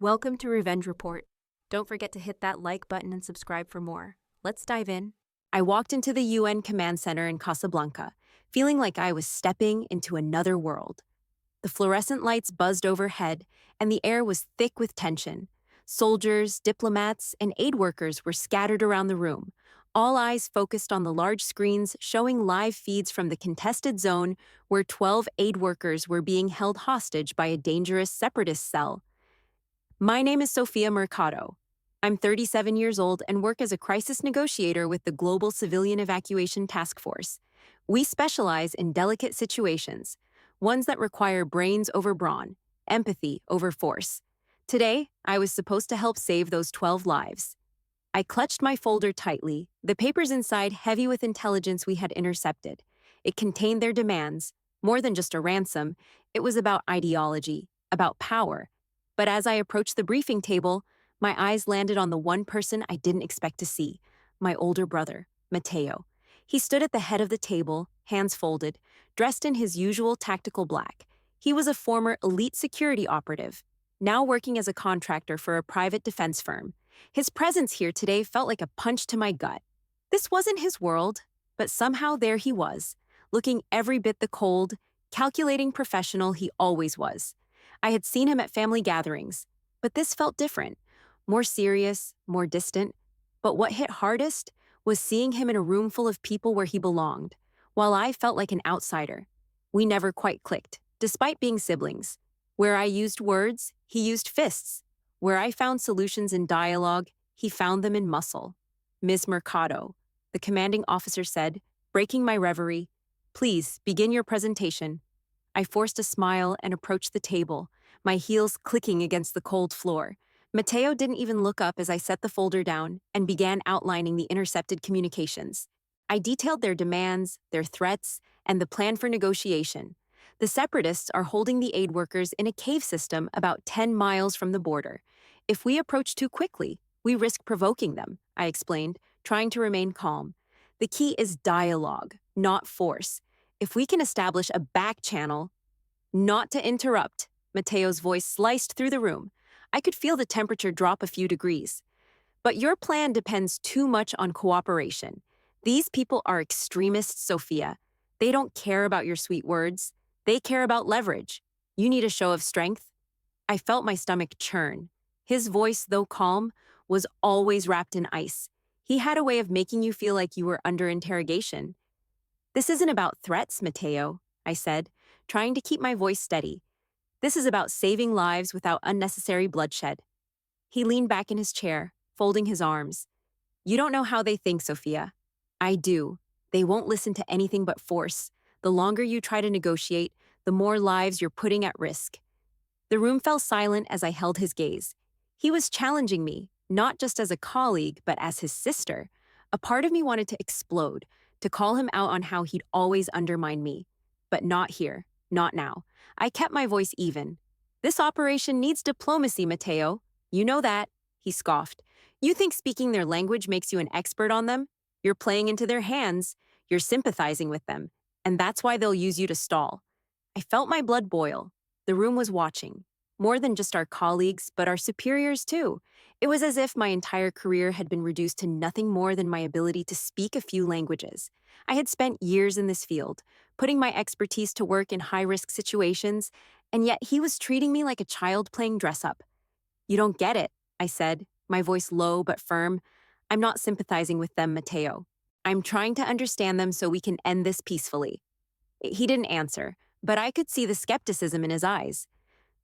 Welcome to Revenge Report. Don't forget to hit that like button and subscribe for more. Let's dive in. I walked into the UN Command Center in Casablanca, feeling like I was stepping into another world. The fluorescent lights buzzed overhead, and the air was thick with tension. Soldiers, diplomats, and aid workers were scattered around the room, all eyes focused on the large screens showing live feeds from the contested zone where 12 aid workers were being held hostage by a dangerous separatist cell. My name is Sofia Mercado. I'm 37 years old and work as a crisis negotiator with the Global Civilian Evacuation Task Force. We specialize in delicate situations, ones that require brains over brawn, empathy over force. Today, I was supposed to help save those 12 lives. I clutched my folder tightly, the papers inside heavy with intelligence we had intercepted. It contained their demands, more than just a ransom. It was about ideology, about power. But as I approached the briefing table, my eyes landed on the one person I didn't expect to see, my older brother, Matteo. He stood at the head of the table, hands folded, dressed in his usual tactical black. He was a former elite security operative, now working as a contractor for a private defense firm. His presence here today felt like a punch to my gut. This wasn't his world, but somehow there he was, looking every bit the cold, calculating professional he always was. I had seen him at family gatherings, but this felt different, more serious, more distant. But what hit hardest was seeing him in a room full of people where he belonged, while I felt like an outsider. We never quite clicked, despite being siblings. Where I used words, he used fists. Where I found solutions in dialogue, he found them in muscle. Ms. Mercado, the commanding officer said, breaking my reverie, "Please begin your presentation." I forced a smile and approached the table, my heels clicking against the cold floor. Matteo didn't even look up as I set the folder down and began outlining the intercepted communications. I detailed their demands, their threats, and the plan for negotiation. The separatists are holding the aid workers in a cave system about 10 miles from the border. If we approach too quickly, we risk provoking them, I explained, trying to remain calm. The key is dialogue, not force. If we can establish a back channel, not to interrupt, Matteo's voice sliced through the room. I could feel the temperature drop a few degrees. But your plan depends too much on cooperation. These people are extremists, Sofia. They don't care about your sweet words. They care about leverage. You need a show of strength. I felt my stomach churn. His voice, though calm, was always wrapped in ice. He had a way of making you feel like you were under interrogation. "This isn't about threats, Matteo," I said, trying to keep my voice steady. "This is about saving lives without unnecessary bloodshed." He leaned back in his chair, folding his arms. "You don't know how they think, Sofia. I do. They won't listen to anything but force. The longer you try to negotiate, the more lives you're putting at risk." The room fell silent as I held his gaze. He was challenging me, not just as a colleague, but as his sister. A part of me wanted to explode, to call him out on how he'd always undermined me. But not here, not now. I kept my voice even. "This operation needs diplomacy, Matteo. You know that," he scoffed. "You think speaking their language makes you an expert on them? You're playing into their hands. You're sympathizing with them. And that's why they'll use you to stall." I felt my blood boil. The room was watching. More than just our colleagues, but our superiors too. It was as if my entire career had been reduced to nothing more than my ability to speak a few languages. I had spent years in this field, putting my expertise to work in high-risk situations, and yet he was treating me like a child playing dress-up. "You don't get it," I said, my voice low but firm. "I'm not sympathizing with them, Matteo. I'm trying to understand them so we can end this peacefully." He didn't answer, but I could see the skepticism in his eyes.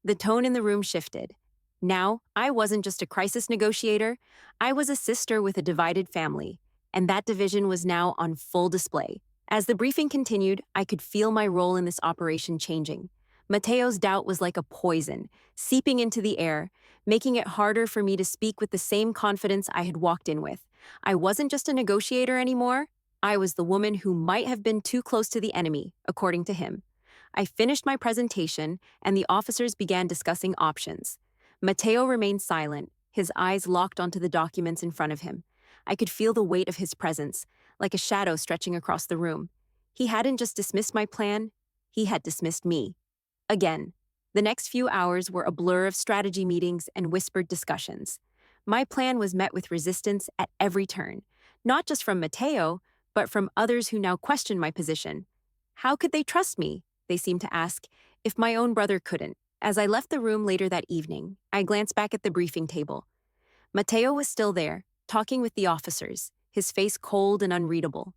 The tone in the room shifted. Now, I wasn't just a crisis negotiator, I was a sister with a divided family, and that division was now on full display. As the briefing continued, I could feel my role in this operation changing. Matteo's doubt was like a poison, seeping into the air, making it harder for me to speak with the same confidence I had walked in with. I wasn't just a negotiator anymore, I was the woman who might have been too close to the enemy, according to him. I finished my presentation, and the officers began discussing options. Matteo remained silent, his eyes locked onto the documents in front of him. I could feel the weight of his presence, like a shadow stretching across the room. He hadn't just dismissed my plan, he had dismissed me. Again. The next few hours were a blur of strategy meetings and whispered discussions. My plan was met with resistance at every turn, not just from Matteo, but from others who now questioned my position. How could they trust me, they seemed to ask, if my own brother couldn't? As I left the room later that evening, I glanced back at the briefing table. Matteo was still there, talking with the officers, his face cold and unreadable.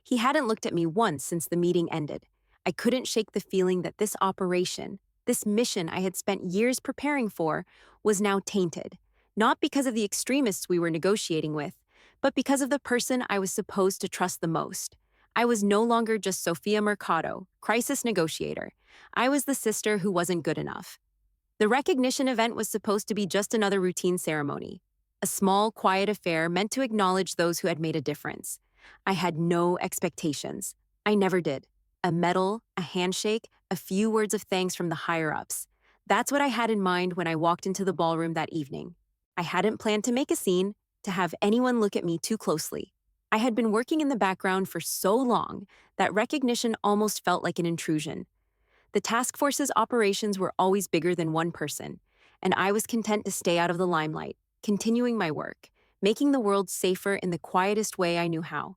He hadn't looked at me once since the meeting ended. I couldn't shake the feeling that this operation, this mission I had spent years preparing for, was now tainted, not because of the extremists we were negotiating with, but because of the person I was supposed to trust the most. I was no longer just Sofia Mercado, crisis negotiator. I was the sister who wasn't good enough. The recognition event was supposed to be just another routine ceremony, a small, quiet affair meant to acknowledge those who had made a difference. I had no expectations. I never did. A medal, a handshake, a few words of thanks from the higher-ups. That's what I had in mind when I walked into the ballroom that evening. I hadn't planned to make a scene, to have anyone look at me too closely. I had been working in the background for so long that recognition almost felt like an intrusion. The task force's operations were always bigger than one person, and I was content to stay out of the limelight, continuing my work, making the world safer in the quietest way I knew how.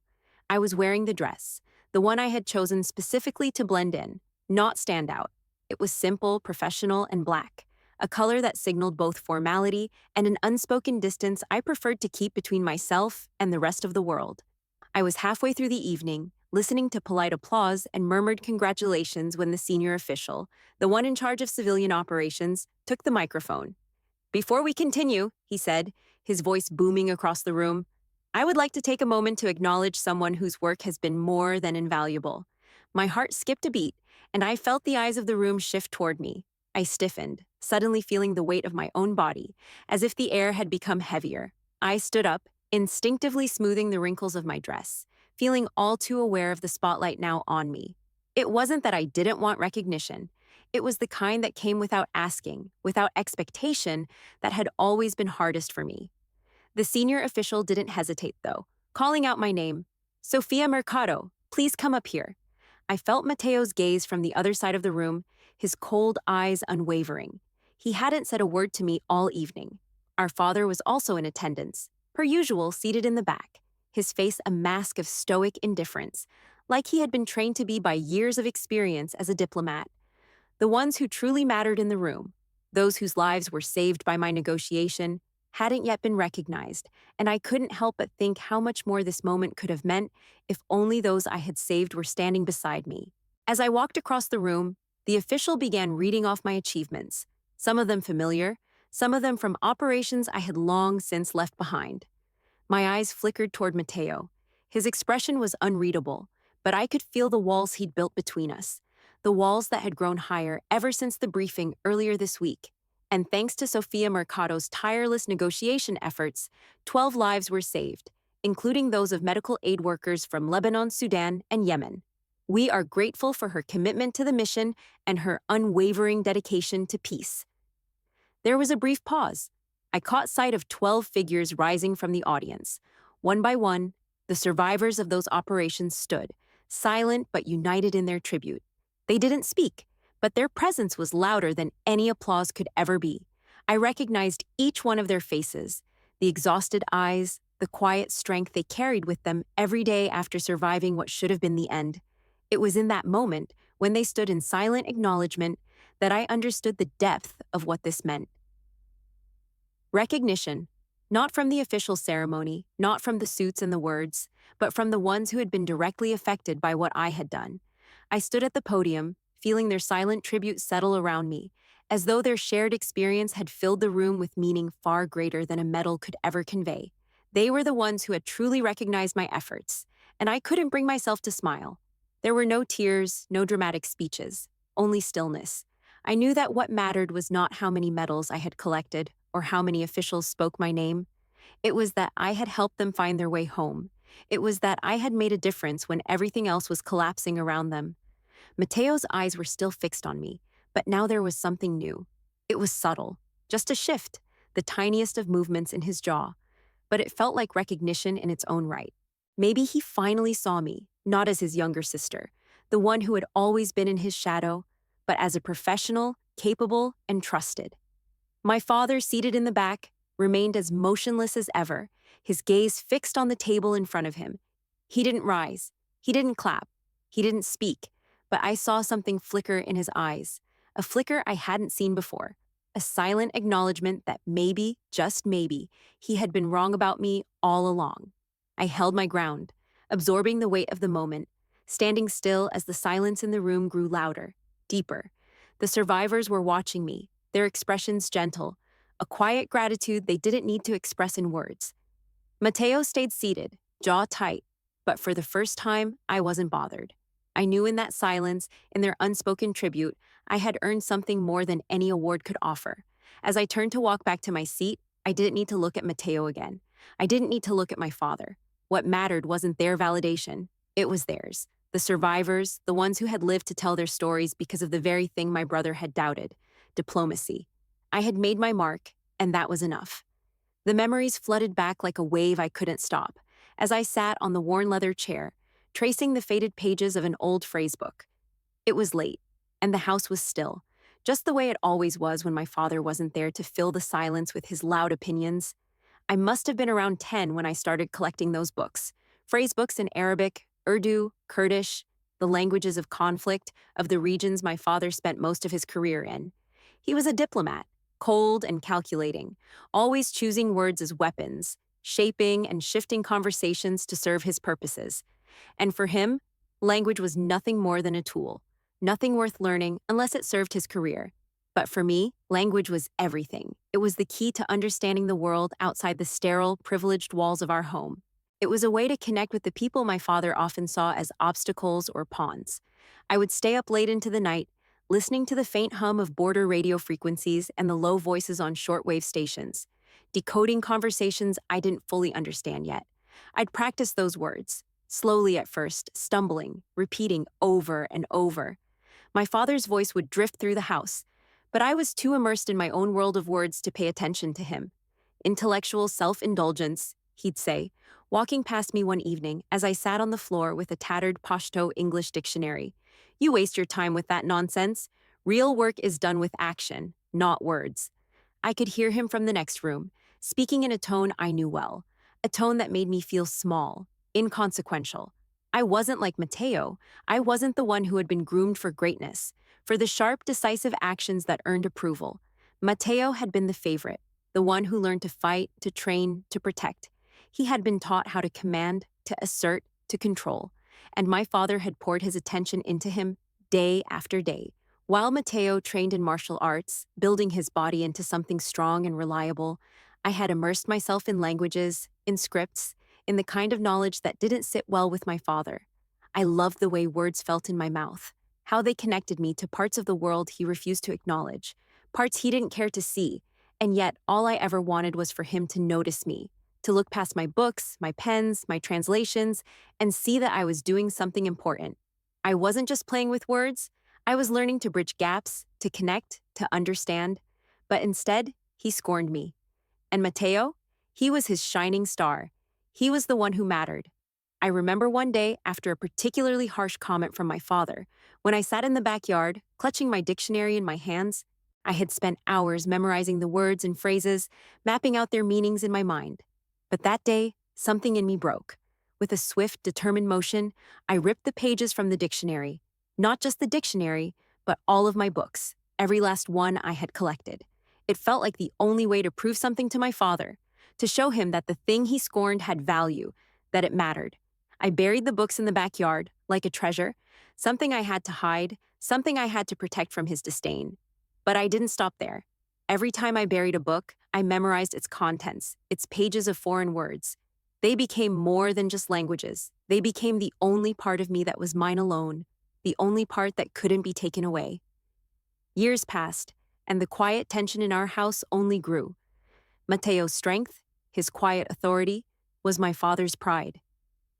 I was wearing the dress, the one I had chosen specifically to blend in, not stand out. It was simple, professional, and black, a color that signaled both formality and an unspoken distance I preferred to keep between myself and the rest of the world. I was halfway through the evening, listening to polite applause and murmured congratulations when the senior official, the one in charge of civilian operations, took the microphone. "Before we continue," he said, his voice booming across the room, "I would like to take a moment to acknowledge someone whose work has been more than invaluable." My heart skipped a beat, and I felt the eyes of the room shift toward me. I stiffened, suddenly feeling the weight of my own body, as if the air had become heavier. I stood up, instinctively smoothing the wrinkles of my dress, feeling all too aware of the spotlight now on me. It wasn't that I didn't want recognition. It was the kind that came without asking, without expectation, that had always been hardest for me. The senior official didn't hesitate, though, calling out my name. "Sofia Mercado, please come up here." I felt Mateo's gaze from the other side of the room, his cold eyes unwavering. He hadn't said a word to me all evening. Our father was also in attendance, per usual seated in the back, his face a mask of stoic indifference, like he had been trained to be by years of experience as a diplomat. The ones who truly mattered in the room, those whose lives were saved by my negotiation, hadn't yet been recognized, and I couldn't help but think how much more this moment could have meant if only those I had saved were standing beside me. As I walked across the room, the official began reading off my achievements, some of them familiar, some of them from operations I had long since left behind. My eyes flickered toward Matteo. His expression was unreadable, but I could feel the walls he'd built between us, the walls that had grown higher ever since the briefing earlier this week. And thanks to Sofia Mercado's tireless negotiation efforts, 12 lives were saved, including those of medical aid workers from Lebanon, Sudan, and Yemen. We are grateful for her commitment to the mission and her unwavering dedication to peace. There was a brief pause. I caught sight of 12 figures rising from the audience. One by one, the survivors of those operations stood, silent but united in their tribute. They didn't speak, but their presence was louder than any applause could ever be. I recognized each one of their faces, the exhausted eyes, the quiet strength they carried with them every day after surviving what should have been the end. It was in that moment, when they stood in silent acknowledgement, that I understood the depth of what this meant. Recognition, not from the official ceremony, not from the suits and the words, but from the ones who had been directly affected by what I had done. I stood at the podium, feeling their silent tribute settle around me, as though their shared experience had filled the room with meaning far greater than a medal could ever convey. They were the ones who had truly recognized my efforts, and I couldn't bring myself to smile. There were no tears, no dramatic speeches, only stillness. I knew that what mattered was not how many medals I had collected or how many officials spoke my name. It was that I had helped them find their way home. It was that I had made a difference when everything else was collapsing around them. Mateo's eyes were still fixed on me, but now there was something new. It was subtle, just a shift, the tiniest of movements in his jaw, but it felt like recognition in its own right. Maybe he finally saw me, not as his younger sister, the one who had always been in his shadow, but as a professional, capable, and trusted. My father, seated in the back, remained as motionless as ever, his gaze fixed on the table in front of him. He didn't rise. He didn't clap. He didn't speak, but I saw something flicker in his eyes, a flicker I hadn't seen before, a silent acknowledgement that maybe, just maybe, he had been wrong about me all along. I held my ground, absorbing the weight of the moment, standing still as the silence in the room grew louder, deeper. The survivors were watching me, their expressions gentle, a quiet gratitude they didn't need to express in words. Mateo stayed seated, jaw tight, but for the first time, I wasn't bothered. I knew in that silence, in their unspoken tribute, I had earned something more than any award could offer. As I turned to walk back to my seat, I didn't need to look at Mateo again. I didn't need to look at my father. What mattered wasn't their validation, it was theirs. The survivors, the ones who had lived to tell their stories because of the very thing my brother had doubted, diplomacy. I had made my mark, and that was enough. The memories flooded back like a wave I couldn't stop, as I sat on the worn leather chair, tracing the faded pages of an old phrase book. It was late, and the house was still, just the way it always was when my father wasn't there to fill the silence with his loud opinions. I must have been around 10 when I started collecting those books, phrase books in Arabic, Urdu, Kurdish, the languages of conflict of the regions my father spent most of his career in. He was a diplomat, cold and calculating, always choosing words as weapons, shaping and shifting conversations to serve his purposes. And for him, language was nothing more than a tool, nothing worth learning unless it served his career. But for me, language was everything. It was the key to understanding the world outside the sterile, privileged walls of our home. It was a way to connect with the people my father often saw as obstacles or pawns. I would stay up late into the night, listening to the faint hum of border radio frequencies and the low voices on shortwave stations, decoding conversations I didn't fully understand yet. I'd practice those words, slowly at first, stumbling, repeating over and over. My father's voice would drift through the house, but I was too immersed in my own world of words to pay attention to him. Intellectual self-indulgence, he'd say, walking past me one evening as I sat on the floor with a tattered Pashto English dictionary. You waste your time with that nonsense. Real work is done with action, not words. I could hear him from the next room, speaking in a tone I knew well, a tone that made me feel small, inconsequential. I wasn't like Mateo. I wasn't the one who had been groomed for greatness, for the sharp, decisive actions that earned approval. Mateo had been the favorite, the one who learned to fight, to train, to protect. He had been taught how to command, to assert, to control, and my father had poured his attention into him day after day. While Mateo trained in martial arts, building his body into something strong and reliable, I had immersed myself in languages, in scripts, in the kind of knowledge that didn't sit well with my father. I loved the way words felt in my mouth, how they connected me to parts of the world he refused to acknowledge, parts he didn't care to see, and yet all I ever wanted was for him to notice me, to look past my books, my pens, my translations, and see that I was doing something important. I wasn't just playing with words, I was learning to bridge gaps, to connect, to understand. But instead, he scorned me. And Mateo? He was his shining star. He was the one who mattered. I remember one day, after a particularly harsh comment from my father, when I sat in the backyard, clutching my dictionary in my hands. I had spent hours memorizing the words and phrases, mapping out their meanings in my mind. But that day, something in me broke. With a swift, determined motion, I ripped the pages from the dictionary. Not just the dictionary, but all of my books, every last one I had collected. It felt like the only way to prove something to my father, to show him that the thing he scorned had value, that it mattered. I buried the books in the backyard, like a treasure, something I had to hide, something I had to protect from his disdain. But I didn't stop there. Every time I buried a book, I memorized its contents, its pages of foreign words. They became more than just languages. They became the only part of me that was mine alone, the only part that couldn't be taken away. Years passed, and the quiet tension in our house only grew. Mateo's strength, his quiet authority, was my father's pride.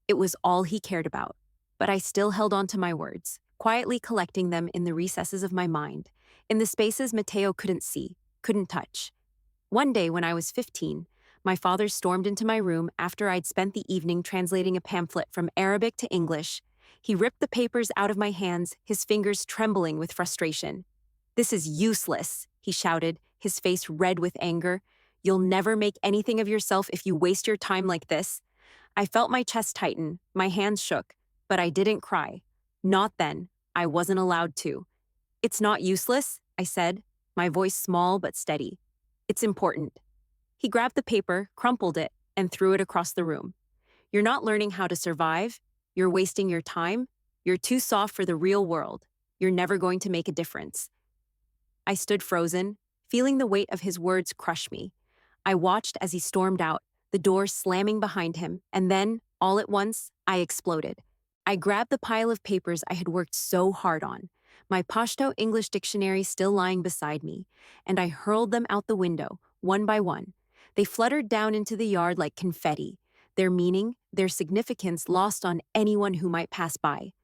It was all he cared about, but I still held on to my words, quietly collecting them in the recesses of my mind, in the spaces Mateo couldn't see, couldn't touch. One day when I was 15, my father stormed into my room after I'd spent the evening translating a pamphlet from Arabic to English. He ripped the papers out of my hands, his fingers trembling with frustration. "This is useless," he shouted, his face red with anger. "You'll never make anything of yourself if you waste your time like this." I felt my chest tighten, my hands shook, but I didn't cry. Not then. I wasn't allowed to. "It's not useless," I said, my voice small but steady. "It's important." He grabbed the paper, crumpled it, and threw it across the room. "You're not learning how to survive. You're wasting your time. You're too soft for the real world. You're never going to make a difference." I stood frozen, feeling the weight of his words crush me. I watched as he stormed out, the door slamming behind him, and then, all at once, I exploded. I grabbed the pile of papers I had worked so hard on, my Pashto English dictionary still lying beside me, and I hurled them out the window, one by one. They fluttered down into the yard like confetti, their meaning, their significance lost on anyone who might pass by.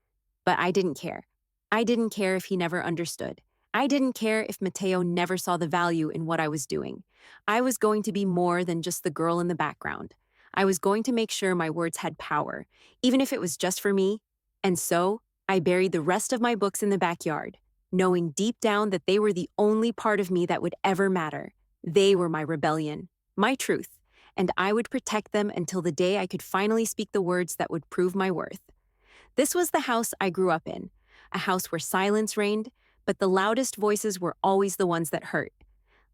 But I didn't care. I didn't care if he never understood. I didn't care if Matteo never saw the value in what I was doing. I was going to be more than just the girl in the background. I was going to make sure my words had power, even if it was just for me. And so, I buried the rest of my books in the backyard, knowing deep down that they were the only part of me that would ever matter. They were my rebellion, my truth, and I would protect them until the day I could finally speak the words that would prove my worth. This was the house I grew up in, a house where silence reigned, but the loudest voices were always the ones that hurt.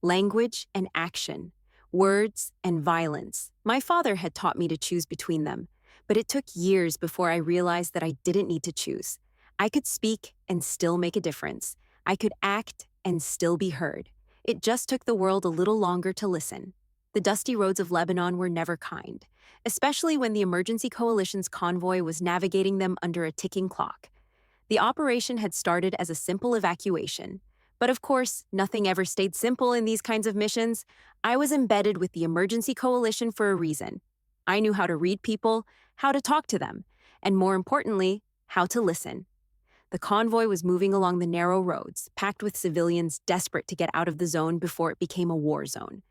Language and action, words and violence. My father had taught me to choose between them, but it took years before I realized that I didn't need to choose. I could speak and still make a difference. I could act and still be heard. It just took the world a little longer to listen. The dusty roads of Lebanon were never kind, especially when the emergency coalition's convoy was navigating them under a ticking clock. The operation had started as a simple evacuation. But of course, nothing ever stayed simple in these kinds of missions. I was embedded with the emergency coalition for a reason. I knew how to read people, how to talk to them, and more importantly, how to listen. The convoy was moving along the narrow roads, packed with civilians desperate to get out of the zone before it became a war zone.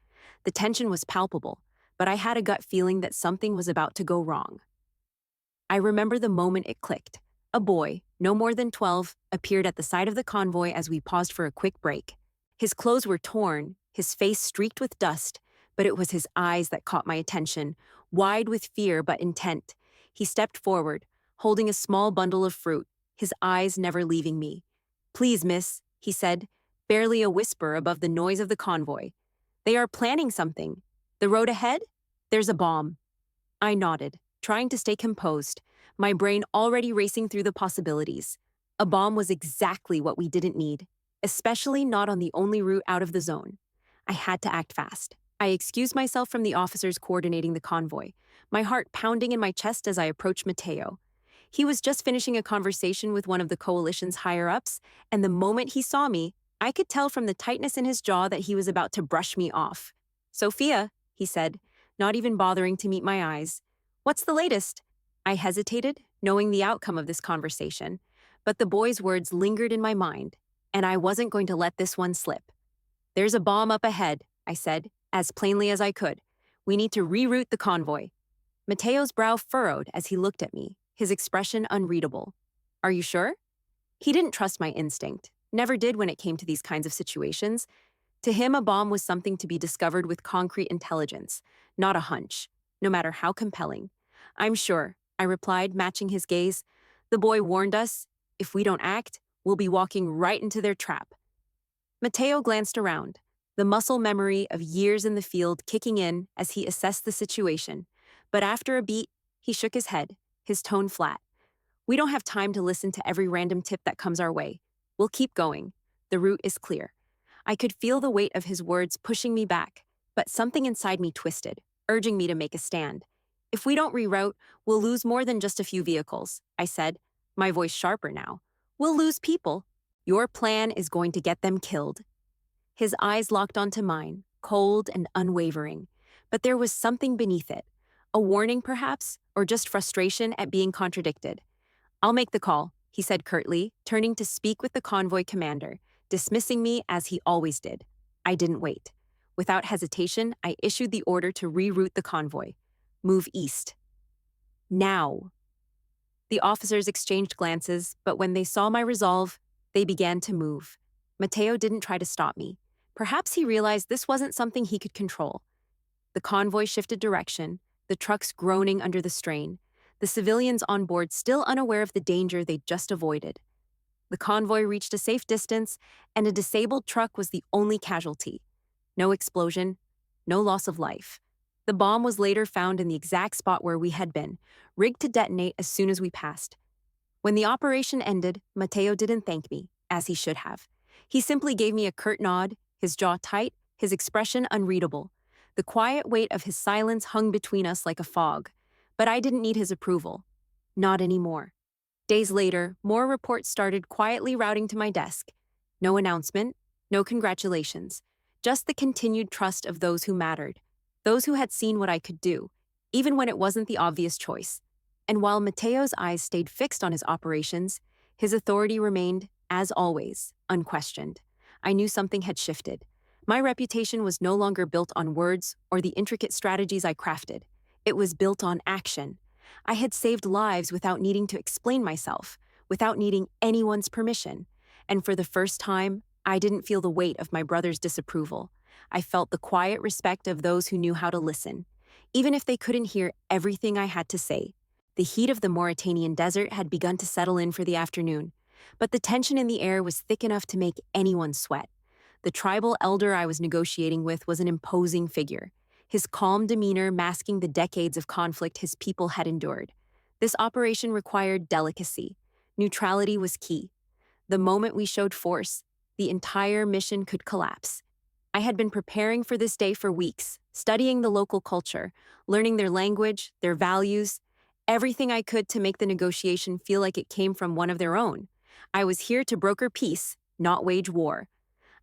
The tension was palpable, but I had a gut feeling that something was about to go wrong. I remember the moment it clicked. A boy, no more than 12, appeared at the side of the convoy as we paused for a quick break. His clothes were torn, his face streaked with dust, but it was his eyes that caught my attention, wide with fear but intent. He stepped forward, holding a small bundle of fruit, his eyes never leaving me. "Please, miss," he said, barely a whisper above the noise of the convoy. "They are planning something. The road ahead? There's a bomb." I nodded, trying to stay composed, my brain already racing through the possibilities. A bomb was exactly what we didn't need, especially not on the only route out of the zone. I had to act fast. I excused myself from the officers coordinating the convoy, my heart pounding in my chest as I approached Matteo. He was just finishing a conversation with one of the coalition's higher-ups, and the moment he saw me, I could tell from the tightness in his jaw that he was about to brush me off. "Sophia," he said, not even bothering to meet my eyes. "What's the latest?" I hesitated, knowing the outcome of this conversation, but the boy's words lingered in my mind, and I wasn't going to let this one slip. "There's a bomb up ahead," I said, as plainly as I could. "We need to reroute the convoy." Matteo's brow furrowed as he looked at me, his expression unreadable. "Are you sure?" He didn't trust my instinct, never did when it came to these kinds of situations. To him, a bomb was something to be discovered with concrete intelligence, not a hunch, no matter how compelling. "I'm sure," I replied, matching his gaze. "The boy warned us. If we don't act, we'll be walking right into their trap." Matteo glanced around, the muscle memory of years in the field kicking in as he assessed the situation. But after a beat, he shook his head, his tone flat. "We don't have time to listen to every random tip that comes our way. We'll keep going. The route is clear." I could feel the weight of his words pushing me back, but something inside me twisted, urging me to make a stand. "If we don't reroute, we'll lose more than just a few vehicles," I said, my voice sharper now. "We'll lose people. Your plan is going to get them killed." His eyes locked onto mine, cold and unwavering, but there was something beneath it. A warning, perhaps, or just frustration at being contradicted. "I'll make the call," he said curtly, turning to speak with the convoy commander, dismissing me as he always did. I didn't wait. Without hesitation, I issued the order to reroute the convoy. "Move east. Now." The officers exchanged glances, but when they saw my resolve, they began to move. Mateo didn't try to stop me. Perhaps he realized this wasn't something he could control. The convoy shifted direction, the trucks groaning under the strain, the civilians on board still unaware of the danger they'd just avoided. The convoy reached a safe distance, and a disabled truck was the only casualty. No explosion, no loss of life. The bomb was later found in the exact spot where we had been, rigged to detonate as soon as we passed. When the operation ended, Mateo didn't thank me, as he should have. He simply gave me a curt nod, his jaw tight, his expression unreadable. The quiet weight of his silence hung between us like a fog, but I didn't need his approval. Not anymore. Days later, more reports started quietly routing to my desk. No announcement, no congratulations, just the continued trust of those who mattered, those who had seen what I could do, even when it wasn't the obvious choice. And while Mateo's eyes stayed fixed on his operations, his authority remained, as always, unquestioned. I knew something had shifted. My reputation was no longer built on words or the intricate strategies I crafted. It was built on action. I had saved lives without needing to explain myself, without needing anyone's permission. And for the first time, I didn't feel the weight of my brother's disapproval. I felt the quiet respect of those who knew how to listen, even if they couldn't hear everything I had to say. The heat of the Mauritanian desert had begun to settle in for the afternoon, but the tension in the air was thick enough to make anyone sweat. The tribal elder I was negotiating with was an imposing figure, his calm demeanor masking the decades of conflict his people had endured. This operation required delicacy. Neutrality was key. The moment we showed force, the entire mission could collapse. I had been preparing for this day for weeks, studying the local culture, learning their language, their values, everything I could to make the negotiation feel like it came from one of their own. I was here to broker peace, not wage war.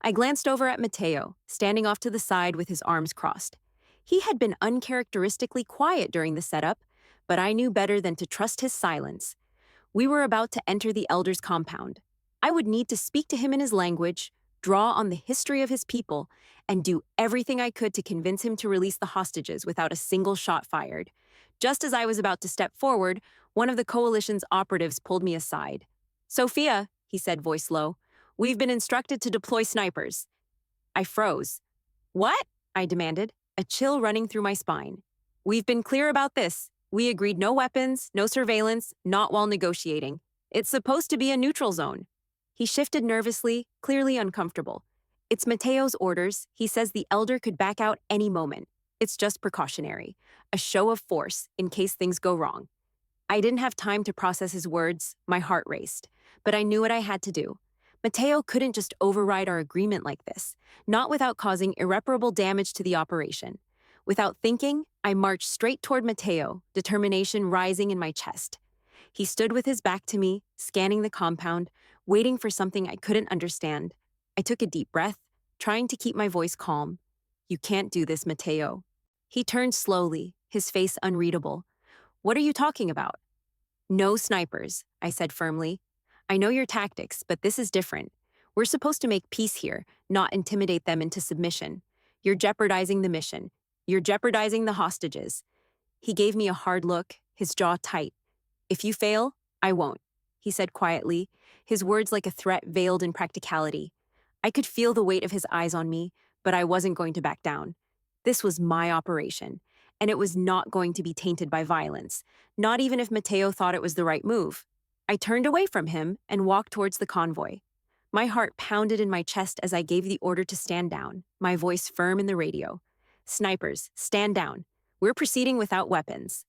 I glanced over at Mateo, standing off to the side with his arms crossed. He had been uncharacteristically quiet during the setup, but I knew better than to trust his silence. We were about to enter the elder's compound. I would need to speak to him in his language, draw on the history of his people, and do everything I could to convince him to release the hostages without a single shot fired. Just as I was about to step forward, one of the coalition's operatives pulled me aside. "Sophia," he said, voice low, "we've been instructed to deploy snipers." I froze. "What?" I demanded, a chill running through my spine. "We've been clear about this. We agreed no weapons, no surveillance, not while negotiating. It's supposed to be a neutral zone." He shifted nervously, clearly uncomfortable. "It's Mateo's orders. He says the elder could back out any moment. It's just precautionary, a show of force in case things go wrong." I didn't have time to process his words. My heart raced, but I knew what I had to do. Mateo couldn't just override our agreement like this, not without causing irreparable damage to the operation. Without thinking, I marched straight toward Mateo, determination rising in my chest. He stood with his back to me, scanning the compound, waiting for something I couldn't understand. I took a deep breath, trying to keep my voice calm. "You can't do this, Mateo." He turned slowly, his face unreadable. "What are you talking about?" "No snipers," I said firmly. "I know your tactics, but this is different. We're supposed to make peace here, not intimidate them into submission. You're jeopardizing the mission. You're jeopardizing the hostages." He gave me a hard look, his jaw tight. "If you fail, I won't," he said quietly, his words like a threat veiled in practicality. I could feel the weight of his eyes on me, but I wasn't going to back down. This was my operation, and it was not going to be tainted by violence, not even if Mateo thought it was the right move. I turned away from him and walked towards the convoy. My heart pounded in my chest as I gave the order to stand down, my voice firm in the radio. "Snipers, stand down. We're proceeding without weapons."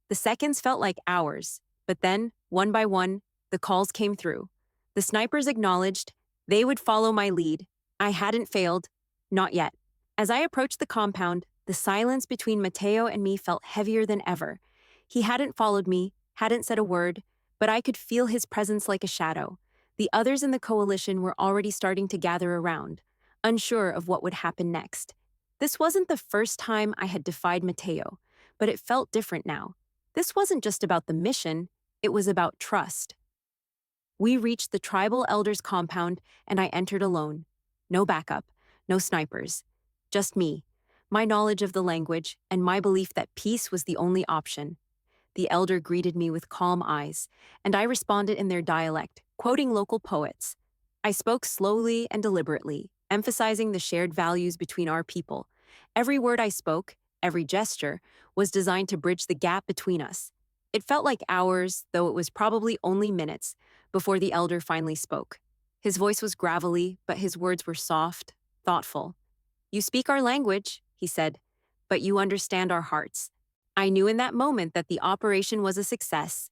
The seconds felt like hours, but then, one by one, the calls came through. The snipers acknowledged they would follow my lead. I hadn't failed. Not yet. As I approached the compound, the silence between Mateo and me felt heavier than ever. He hadn't followed me, hadn't said a word, but I could feel his presence like a shadow. The others in the coalition were already starting to gather around, unsure of what would happen next. This wasn't the first time I had defied Mateo, but it felt different now. This wasn't just about the mission, it was about trust. We reached the tribal elder's compound, and I entered alone. No backup, no snipers. Just me, my knowledge of the language, and my belief that peace was the only option. The elder greeted me with calm eyes, and I responded in their dialect, quoting local poets. I spoke slowly and deliberately, emphasizing the shared values between our people. Every word I spoke, every gesture, was designed to bridge the gap between us. It felt like hours, though it was probably only minutes, before the elder finally spoke. His voice was gravelly, but his words were soft, thoughtful. "You speak our language," he said, "but you understand our hearts." I knew in that moment that the operation was a success.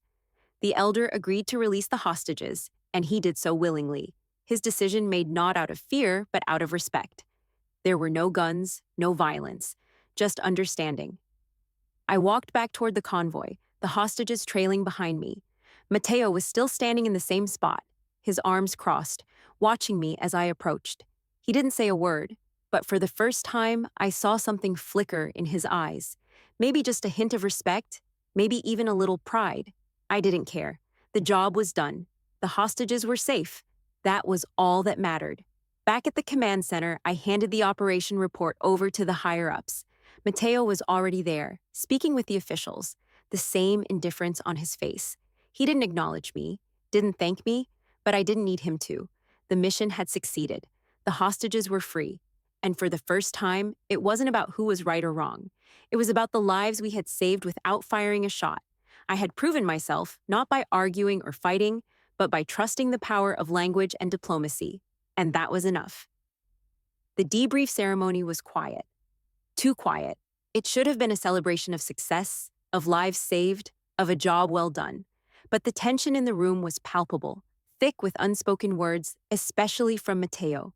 The elder agreed to release the hostages, and he did so willingly. His decision made not out of fear, but out of respect. There were no guns, no violence, just understanding. I walked back toward the convoy, the hostages trailing behind me. Mateo was still standing in the same spot, his arms crossed, watching me as I approached. He didn't say a word, but for the first time, I saw something flicker in his eyes. Maybe just a hint of respect, maybe even a little pride. I didn't care. The job was done. The hostages were safe. That was all that mattered. Back at the command center, I handed the operation report over to the higher-ups. Mateo was already there, speaking with the officials, the same indifference on his face. He didn't acknowledge me, didn't thank me, but I didn't need him to. The mission had succeeded. The hostages were free. And for the first time, it wasn't about who was right or wrong. It was about the lives we had saved without firing a shot. I had proven myself, not by arguing or fighting, but by trusting the power of language and diplomacy. And that was enough. The debrief ceremony was quiet. Too quiet. It should have been a celebration of success, of lives saved, of a job well done. But the tension in the room was palpable, thick with unspoken words, especially from Mateo.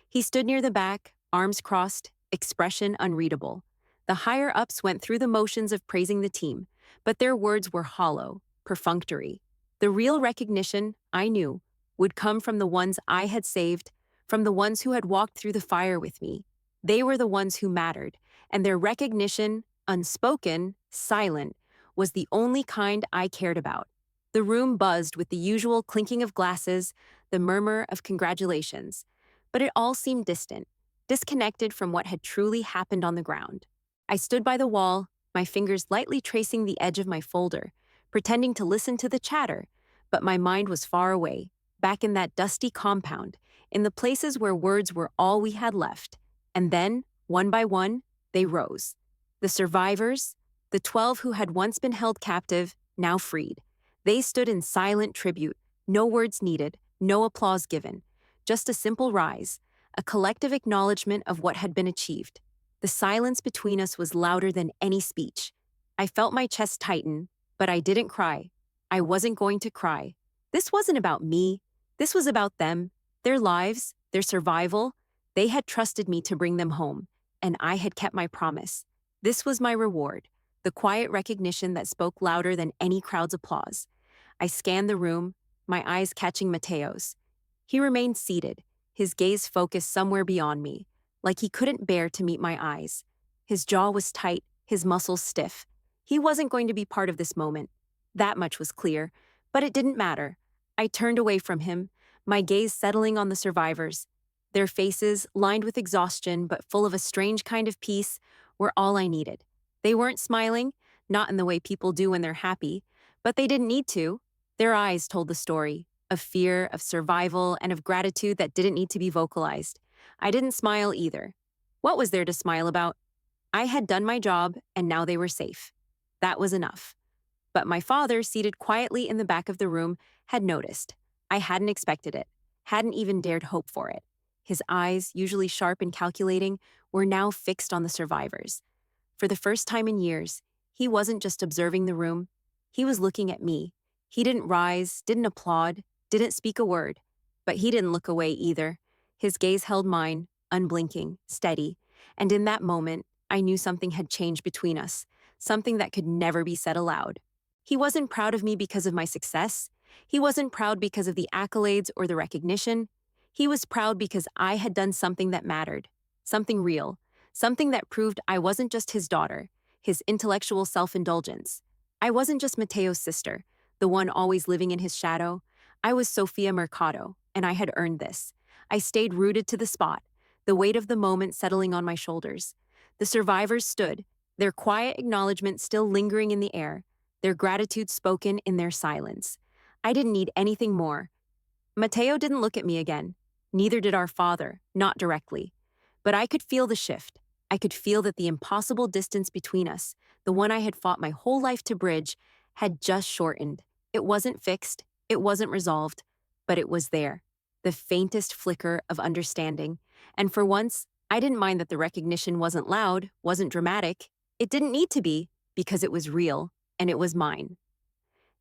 He stood near the back, arms crossed, expression unreadable. The higher-ups went through the motions of praising the team, but their words were hollow, perfunctory. The real recognition, I knew, would come from the ones I had saved, from the ones who had walked through the fire with me. They were the ones who mattered, and their recognition, unspoken, silent, was the only kind I cared about. The room buzzed with the usual clinking of glasses, the murmur of congratulations, but it all seemed distant, disconnected from what had truly happened on the ground. I stood by the wall, my fingers lightly tracing the edge of my folder, pretending to listen to the chatter, but my mind was far away, back in that dusty compound, in the places where words were all we had left. And then, one by one, they rose. The survivors, the 12 who had once been held captive, now freed. They stood in silent tribute, no words needed, no applause given, just a simple rise, a collective acknowledgement of what had been achieved. The silence between us was louder than any speech. I felt my chest tighten, but I didn't cry. I wasn't going to cry. This wasn't about me. This was about them, their lives, their survival. They had trusted me to bring them home, and I had kept my promise. This was my reward, the quiet recognition that spoke louder than any crowd's applause. I scanned the room, my eyes catching Mateo's. He remained seated, his gaze focused somewhere beyond me, like he couldn't bear to meet my eyes. His jaw was tight, his muscles stiff. He wasn't going to be part of this moment. That much was clear, but it didn't matter. I turned away from him, my gaze settling on the survivors. Their faces, lined with exhaustion but full of a strange kind of peace, were all I needed. They weren't smiling, not in the way people do when they're happy, but they didn't need to. Their eyes told the story, of fear, of survival, and of gratitude that didn't need to be vocalized. I didn't smile either. What was there to smile about? I had done my job, and now they were safe. That was enough. But my father, seated quietly in the back of the room, had noticed. I hadn't expected it, hadn't even dared hope for it. His eyes, usually sharp and calculating, were now fixed on the survivors. For the first time in years, he wasn't just observing the room. He was looking at me. He didn't rise, didn't applaud, didn't speak a word. But he didn't look away either. His gaze held mine, unblinking, steady. And in that moment, I knew something had changed between us, something that could never be said aloud. He wasn't proud of me because of my success. He wasn't proud because of the accolades or the recognition. He was proud because I had done something that mattered, something real, something that proved I wasn't just his daughter, his intellectual self-indulgence. I wasn't just Mateo's sister, the one always living in his shadow. I was Sofia Mercado, and I had earned this. I stayed rooted to the spot, the weight of the moment settling on my shoulders. The survivors stood, their quiet acknowledgement still lingering in the air, their gratitude spoken in their silence. I didn't need anything more. Mateo didn't look at me again. Neither did our father, not directly. But I could feel the shift. I could feel that the impossible distance between us, the one I had fought my whole life to bridge, had just shortened. It wasn't fixed, it wasn't resolved, but it was there, the faintest flicker of understanding. And for once, I didn't mind that the recognition wasn't loud, wasn't dramatic. It didn't need to be, because it was real, and it was mine.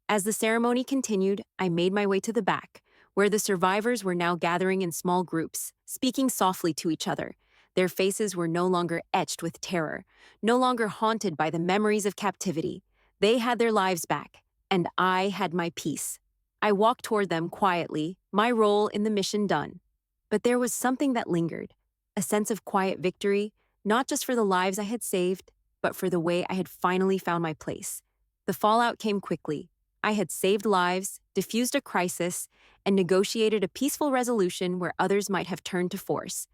As the ceremony continued, I made my way to the back, where the survivors were now gathering in small groups, speaking softly to each other. Their faces were no longer etched with terror, no longer haunted by the memories of captivity. They had their lives back, and I had my peace. I walked toward them quietly, my role in the mission done. But there was something that lingered, a sense of quiet victory, not just for the lives I had saved, but for the way I had finally found my place. The fallout came quickly. I had saved lives, diffused a crisis, and negotiated a peaceful resolution where others might have turned to force.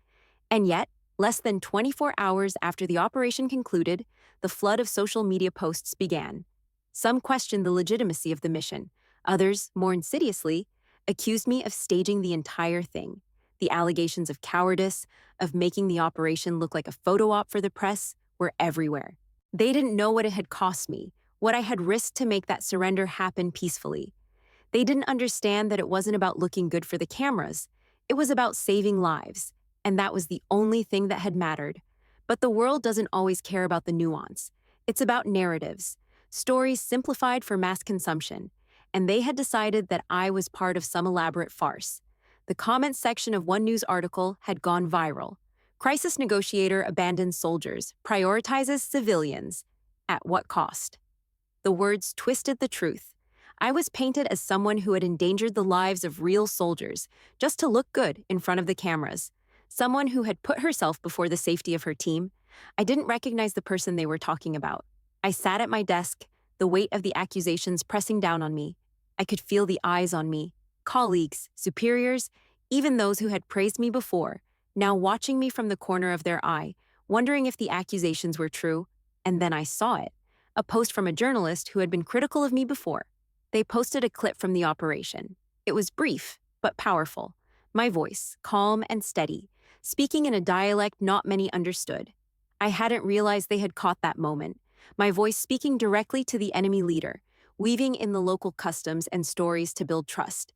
And yet, less than 24 hours after the operation concluded, the flood of social media posts began. Some questioned the legitimacy of the mission. Others, more insidiously, accused me of staging the entire thing. The allegations of cowardice, of making the operation look like a photo op for the press, were everywhere. They didn't know what it had cost me, what I had risked to make that surrender happen peacefully. They didn't understand that it wasn't about looking good for the cameras. It was about saving lives, and that was the only thing that had mattered. But the world doesn't always care about the nuance. It's about narratives, stories simplified for mass consumption, and they had decided that I was part of some elaborate farce. The comments section of one news article had gone viral. Crisis negotiator abandons soldiers, prioritizes civilians. At what cost? The words twisted the truth. I was painted as someone who had endangered the lives of real soldiers, just to look good in front of the cameras. Someone who had put herself before the safety of her team. I didn't recognize the person they were talking about. I sat at my desk, the weight of the accusations pressing down on me. I could feel the eyes on me. Colleagues, superiors, even those who had praised me before, now watching me from the corner of their eye, wondering if the accusations were true. And then I saw it. A post from a journalist who had been critical of me before. They posted a clip from the operation. It was brief, but powerful. My voice, calm and steady, speaking in a dialect not many understood. I hadn't realized they had caught that moment. My voice speaking directly to the enemy leader, weaving in the local customs and stories to build trust.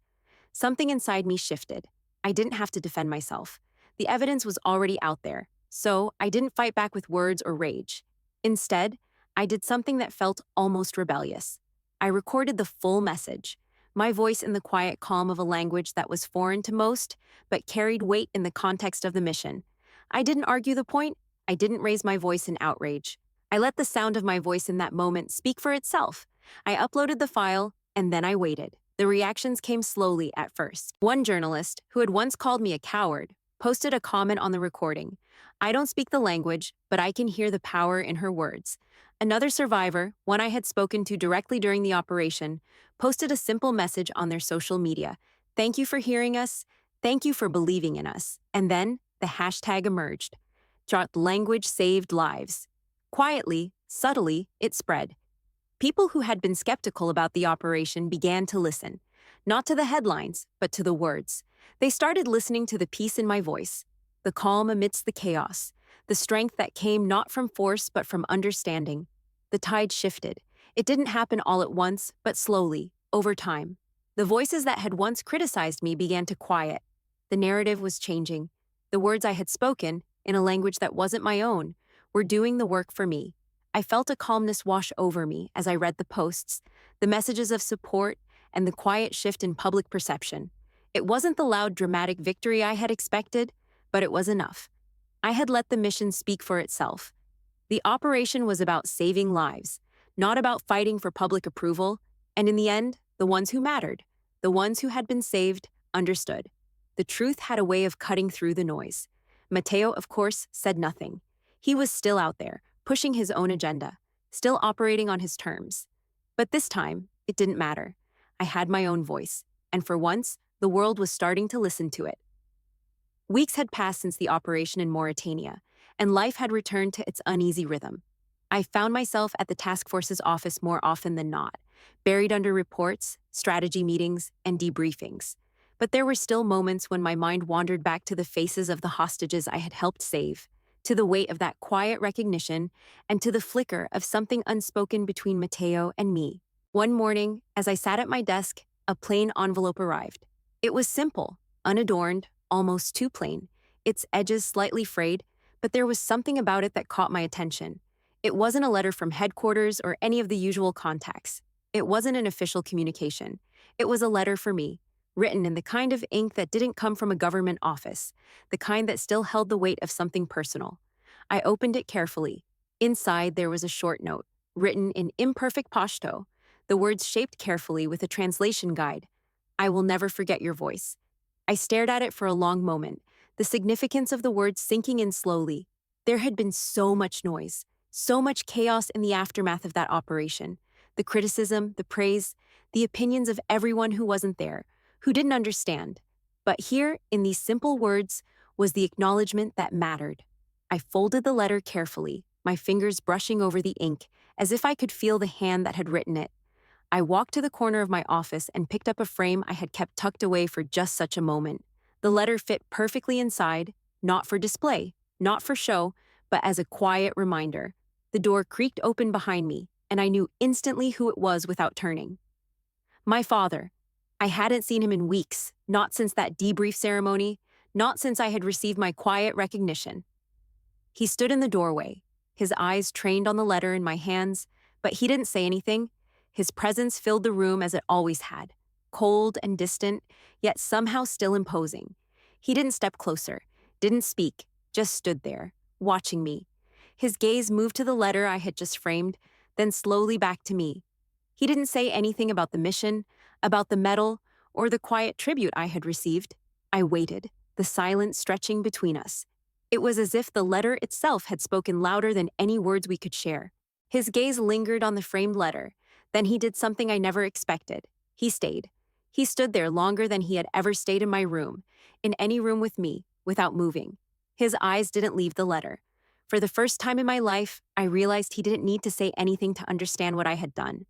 Something inside me shifted. I didn't have to defend myself. The evidence was already out there, so I didn't fight back with words or rage. Instead, I did something that felt almost rebellious. I recorded the full message, my voice in the quiet calm of a language that was foreign to most, but carried weight in the context of the mission. I didn't argue the point. I didn't raise my voice in outrage. I let the sound of my voice in that moment speak for itself. I uploaded the file, and then I waited. The reactions came slowly at first. One journalist, who had once called me a coward, posted a comment on the recording. I don't speak the language, but I can hear the power in her words. Another survivor, one I had spoken to directly during the operation, posted a simple message on their social media. Thank you for hearing us. Thank you for believing in us. And then the hashtag emerged. Language saved lives. Quietly, subtly, it spread. People who had been skeptical about the operation began to listen, not to the headlines, but to the words. They started listening to the peace in my voice, the calm amidst the chaos, the strength that came not from force but from understanding. The tide shifted. It didn't happen all at once, but slowly, over time. The voices that had once criticized me began to quiet. The narrative was changing. The words I had spoken, in a language that wasn't my own, were doing the work for me. I felt a calmness wash over me as I read the posts, the messages of support, and the quiet shift in public perception. It wasn't the loud, dramatic victory I had expected, but it was enough. I had let the mission speak for itself. The operation was about saving lives, not about fighting for public approval, and in the end, the ones who mattered, the ones who had been saved, understood. The truth had a way of cutting through the noise. Matteo, of course, said nothing. He was still out there, pushing his own agenda, still operating on his terms. But this time, it didn't matter. I had my own voice, and for once, the world was starting to listen to it. Weeks had passed since the operation in Mauritania, and life had returned to its uneasy rhythm. I found myself at the task force's office more often than not, buried under reports, strategy meetings, and debriefings. But there were still moments when my mind wandered back to the faces of the hostages I had helped save, to the weight of that quiet recognition, and to the flicker of something unspoken between Mateo and me. One morning, as I sat at my desk, a plain envelope arrived. It was simple, unadorned, almost too plain, its edges slightly frayed, but there was something about it that caught my attention. It wasn't a letter from headquarters or any of the usual contacts. It wasn't an official communication. It was a letter for me, written in the kind of ink that didn't come from a government office, the kind that still held the weight of something personal. I opened it carefully. Inside, there was a short note, written in imperfect Pashto, the words shaped carefully with a translation guide. "I will never forget your voice." I stared at it for a long moment, the significance of the words sinking in slowly. There had been so much noise, so much chaos in the aftermath of that operation. The criticism, the praise, the opinions of everyone who wasn't there, who didn't understand. But here, in these simple words, was the acknowledgement that mattered. I folded the letter carefully, my fingers brushing over the ink, as if I could feel the hand that had written it. I walked to the corner of my office and picked up a frame I had kept tucked away for just such a moment. The letter fit perfectly inside, not for display, not for show, but as a quiet reminder. The door creaked open behind me, and I knew instantly who it was without turning. My father. I hadn't seen him in weeks, not since that debrief ceremony, not since I had received my quiet recognition. He stood in the doorway, his eyes trained on the letter in my hands, but he didn't say anything. His presence filled the room as it always had, cold and distant, yet somehow still imposing. He didn't step closer, didn't speak, just stood there, watching me. His gaze moved to the letter I had just framed, then slowly back to me. He didn't say anything about the mission, about the medal, or the quiet tribute I had received. I waited, the silence stretching between us. It was as if the letter itself had spoken louder than any words we could share. His gaze lingered on the framed letter. Then he did something I never expected. He stayed. He stood there longer than he had ever stayed in my room, in any room with me, without moving. His eyes didn't leave the letter. For the first time in my life, I realized he didn't need to say anything to understand what I had done.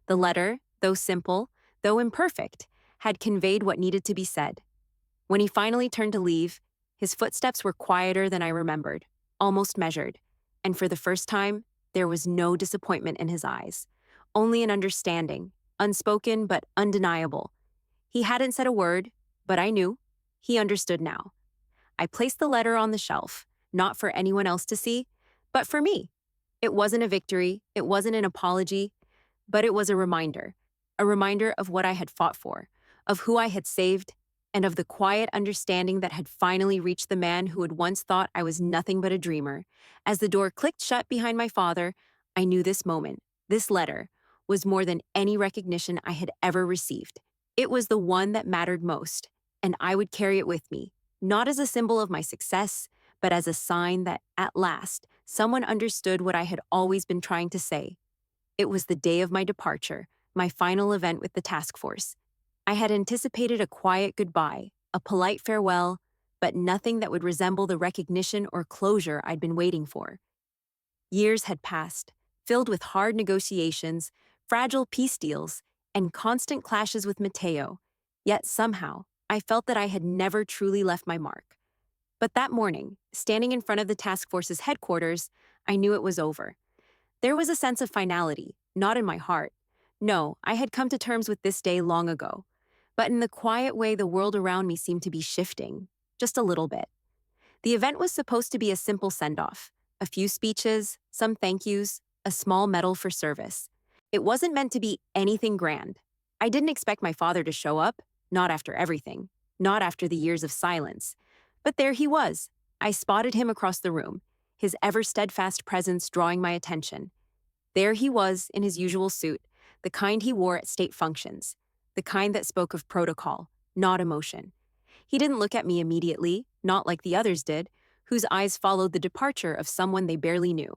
The letter, though simple, though imperfect, had conveyed what needed to be said. When he finally turned to leave, his footsteps were quieter than I remembered, almost measured, and for the first time, there was no disappointment in his eyes, only an understanding, unspoken but undeniable. He hadn't said a word, but I knew. He understood now. I placed the letter on the shelf, not for anyone else to see, but for me. It wasn't a victory, it wasn't an apology, but it was a reminder of what I had fought for, of who I had saved, and of the quiet understanding that had finally reached the man who had once thought I was nothing but a dreamer. As the door clicked shut behind my father, I knew this moment, this letter, was more than any recognition I had ever received. It was the one that mattered most, and I would carry it with me, not as a symbol of my success, but as a sign that, at last, someone understood what I had always been trying to say. It was the day of my departure, my final event with the task force. I had anticipated a quiet goodbye, a polite farewell, but nothing that would resemble the recognition or closure I'd been waiting for. Years had passed, filled with hard negotiations, fragile peace deals, and constant clashes with Mateo, yet somehow I felt that I had never truly left my mark. But that morning, standing in front of the task force's headquarters, I knew it was over. There was a sense of finality, not in my heart. No, I had come to terms with this day long ago. But in the quiet way the world around me seemed to be shifting, just a little bit. The event was supposed to be a simple send-off, a few speeches, some thank yous, a small medal for service. It wasn't meant to be anything grand. I didn't expect my father to show up, not after everything, not after the years of silence. But there he was. I spotted him across the room, his ever-steadfast presence drawing my attention. There he was in his usual suit, the kind he wore at state functions, the kind that spoke of protocol, not emotion. He didn't look at me immediately, not like the others did, whose eyes followed the departure of someone they barely knew.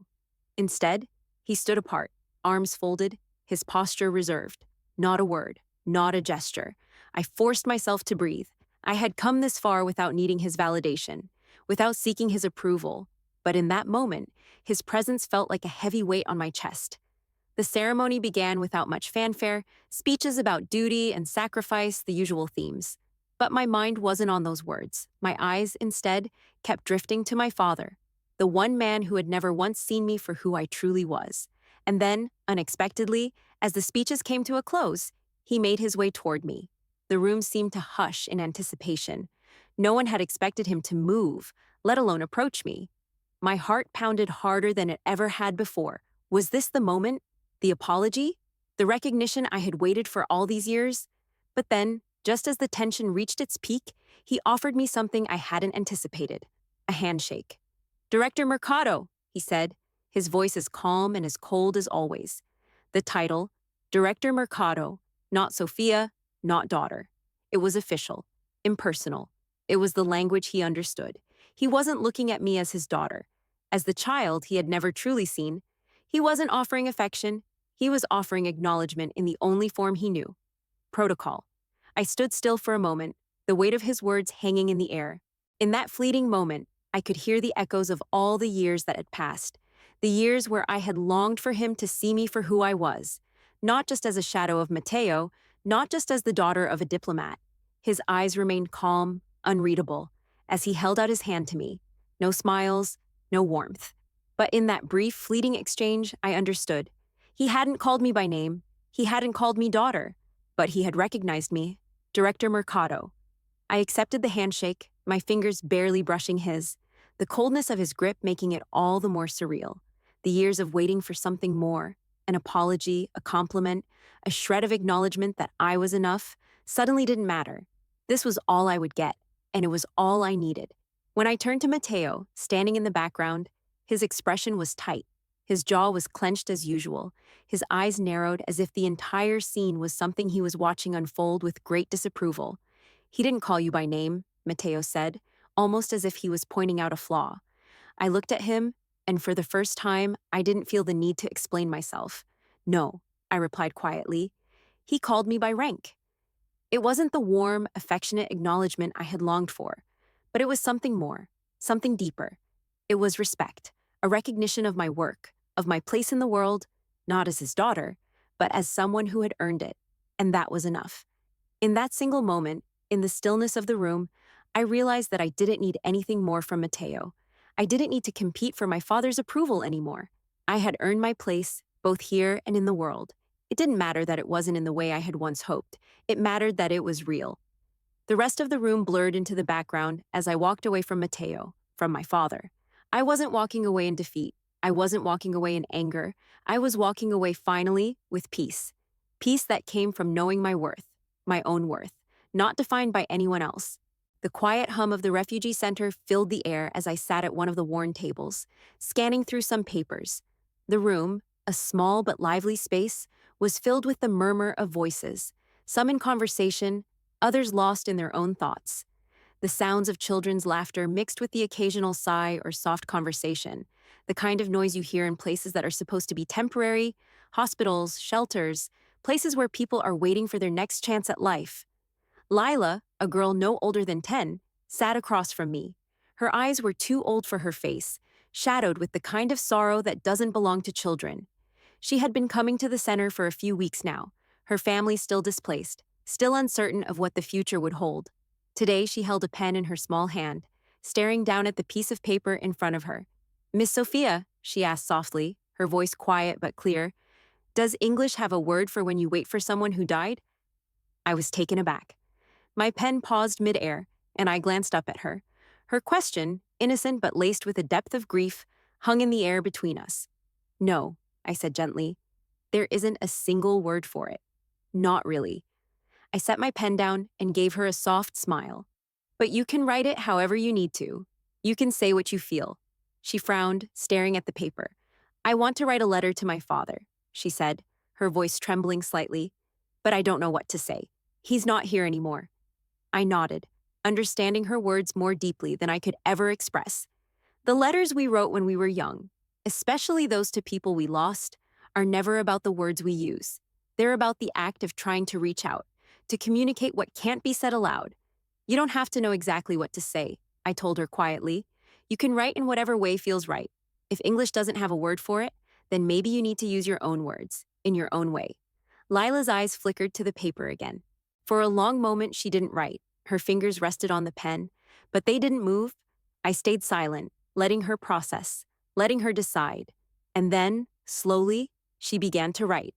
Instead, he stood apart, arms folded, his posture reserved. Not a word, not a gesture. I forced myself to breathe. I had come this far without needing his validation, without seeking his approval. But in that moment, his presence felt like a heavy weight on my chest. The ceremony began without much fanfare, speeches about duty and sacrifice, the usual themes. But my mind wasn't on those words. My eyes, instead, kept drifting to my father, the one man who had never once seen me for who I truly was. And then, unexpectedly, as the speeches came to a close, he made his way toward me. The room seemed to hush in anticipation. No one had expected him to move, let alone approach me. My heart pounded harder than it ever had before. Was this the moment? The apology? The recognition I had waited for all these years? But then, just as the tension reached its peak, he offered me something I hadn't anticipated: a handshake. "Director Mercado," he said, his voice as calm and as cold as always. The title, Director Mercado, not Sophia, not daughter. It was official, impersonal. It was the language he understood. He wasn't looking at me as his daughter, as the child he had never truly seen. He wasn't offering affection. He was offering acknowledgement in the only form he knew: protocol. I stood still for a moment, the weight of his words hanging in the air. In that fleeting moment, I could hear the echoes of all the years that had passed, the years where I had longed for him to see me for who I was, not just as a shadow of Mateo, not just as the daughter of a diplomat. His eyes remained calm, unreadable, as he held out his hand to me. No smiles, no warmth. But in that brief, fleeting exchange, I understood. He hadn't called me by name. He hadn't called me daughter. But he had recognized me. Director Mercado. I accepted the handshake, my fingers barely brushing his, the coldness of his grip making it all the more surreal. The years of waiting for something more, an apology, a compliment, a shred of acknowledgement that I was enough, suddenly didn't matter. This was all I would get, and it was all I needed. When I turned to Mateo, standing in the background, his expression was tight. His jaw was clenched as usual, his eyes narrowed as if the entire scene was something he was watching unfold with great disapproval. "He didn't call you by name," Mateo said, almost as if he was pointing out a flaw. I looked at him, and for the first time, I didn't feel the need to explain myself. "No," I replied quietly. "He called me by rank." It wasn't the warm, affectionate acknowledgement I had longed for, but it was something more, something deeper. It was respect, a recognition of my work, of my place in the world, not as his daughter, but as someone who had earned it, and that was enough. In that single moment, in the stillness of the room, I realized that I didn't need anything more from Mateo. I didn't need to compete for my father's approval anymore. I had earned my place, both here and in the world. It didn't matter that it wasn't in the way I had once hoped. It mattered that it was real. The rest of the room blurred into the background as I walked away from Mateo, from my father. I wasn't walking away in defeat. I wasn't walking away in anger. I was walking away finally with peace. Peace that came from knowing my worth, my own worth, not defined by anyone else. The quiet hum of the refugee center filled the air as I sat at one of the worn tables, scanning through some papers. The room, a small but lively space, was filled with the murmur of voices, some in conversation, others lost in their own thoughts. The sounds of children's laughter mixed with the occasional sigh or soft conversation, the kind of noise you hear in places that are supposed to be temporary, hospitals, shelters, places where people are waiting for their next chance at life. Lila, a girl no older than 10, sat across from me. Her eyes were too old for her face, shadowed with the kind of sorrow that doesn't belong to children. She had been coming to the center for a few weeks now, her family still displaced, still uncertain of what the future would hold. Today she held a pen in her small hand, staring down at the piece of paper in front of her. "Miss Sophia," she asked softly, her voice quiet but clear, "does English have a word for when you wait for someone who died?" I was taken aback. My pen paused mid-air, and I glanced up at her. Her question, innocent but laced with a depth of grief, hung in the air between us. "No," I said gently. "There isn't a single word for it. Not really." I set my pen down and gave her a soft smile. "But you can write it however you need to. You can say what you feel." She frowned, staring at the paper. "I want to write a letter to my father," she said, her voice trembling slightly. "But I don't know what to say. He's not here anymore." I nodded, understanding her words more deeply than I could ever express. The letters we wrote when we were young, especially those to people we lost, are never about the words we use. They're about the act of trying to reach out, to communicate what can't be said aloud. "You don't have to know exactly what to say," I told her quietly. "You can write in whatever way feels right. If English doesn't have a word for it, then maybe you need to use your own words, in your own way." Lila's eyes flickered to the paper again. For a long moment, she didn't write. Her fingers rested on the pen, but they didn't move. I stayed silent, letting her process, letting her decide. And then, slowly, she began to write.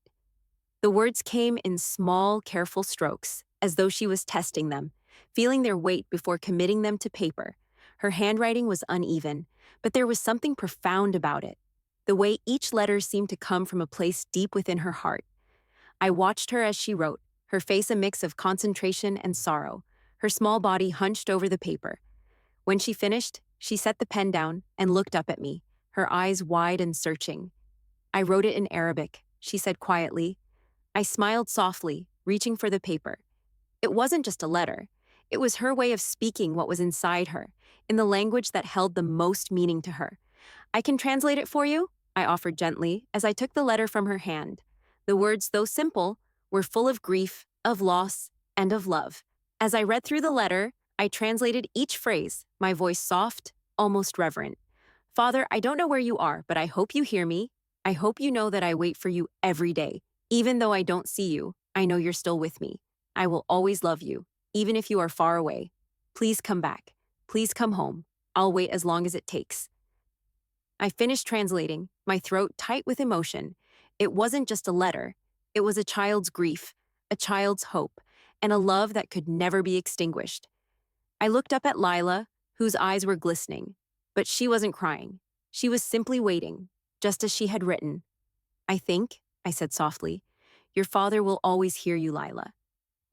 The words came in small, careful strokes, as though she was testing them, feeling their weight before committing them to paper. Her handwriting was uneven, but there was something profound about it. The way each letter seemed to come from a place deep within her heart. I watched her as she wrote, her face a mix of concentration and sorrow, her small body hunched over the paper. When she finished, she set the pen down and looked up at me, her eyes wide and searching. I wrote it in Arabic, she said quietly. I smiled softly, reaching for the paper. It wasn't just a letter. It was her way of speaking what was inside her, in the language that held the most meaning to her. I can translate it for you, I offered gently as I took the letter from her hand. The words, though simple, were full of grief, of loss, and of love. As I read through the letter, I translated each phrase, my voice soft, almost reverent. Father, I don't know where you are, but I hope you hear me. I hope you know that I wait for you every day. Even though I don't see you, I know you're still with me. I will always love you, even if you are far away. Please come back. Please come home. I'll wait as long as it takes. I finished translating, my throat tight with emotion. It wasn't just a letter. It was a child's grief, a child's hope, and a love that could never be extinguished. I looked up at Lila, whose eyes were glistening, but she wasn't crying. She was simply waiting, just as she had written. I said softly, your father will always hear you, Lila.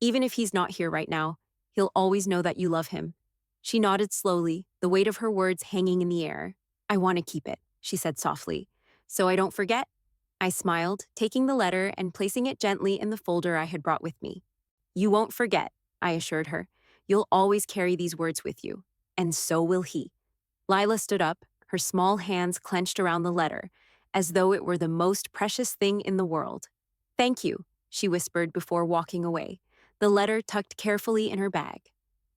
Even if he's not here right now, he'll always know that you love him. She nodded slowly, the weight of her words hanging in the air. I want to keep it, she said softly. So I don't forget? I smiled, taking the letter and placing it gently in the folder I had brought with me. You won't forget, I assured her. You'll always carry these words with you. And so will he. Lila stood up, her small hands clenched around the letter, as though it were the most precious thing in the world. Thank you, she whispered before walking away, the letter tucked carefully in her bag.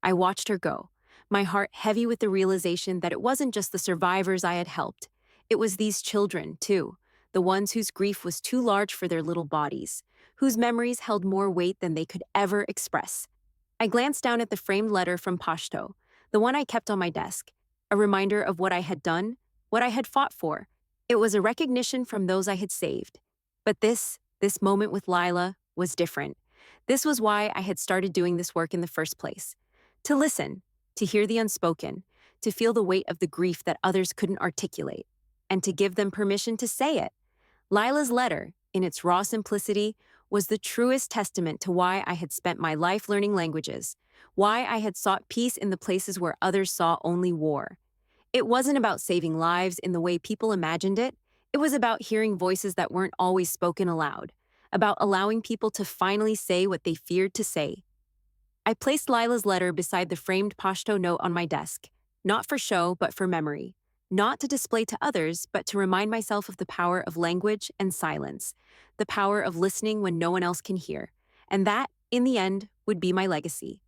I watched her go, my heart heavy with the realization that it wasn't just the survivors I had helped. It was these children, too, the ones whose grief was too large for their little bodies, whose memories held more weight than they could ever express. I glanced down at the framed letter from Pashto, the one I kept on my desk, a reminder of what I had done, what I had fought for. It was a recognition from those I had saved. But this moment with Lila was different. This was why I had started doing this work in the first place. To listen, to hear the unspoken, to feel the weight of the grief that others couldn't articulate, and to give them permission to say it. Lila's letter, in its raw simplicity, was the truest testament to why I had spent my life learning languages, why I had sought peace in the places where others saw only war. It wasn't about saving lives in the way people imagined it. It was about hearing voices that weren't always spoken aloud, about allowing people to finally say what they feared to say. I placed Lila's letter beside the framed Pashto note on my desk, not for show, but for memory, not to display to others, but to remind myself of the power of language and silence, the power of listening when no one else can hear, and that, in the end, would be my legacy.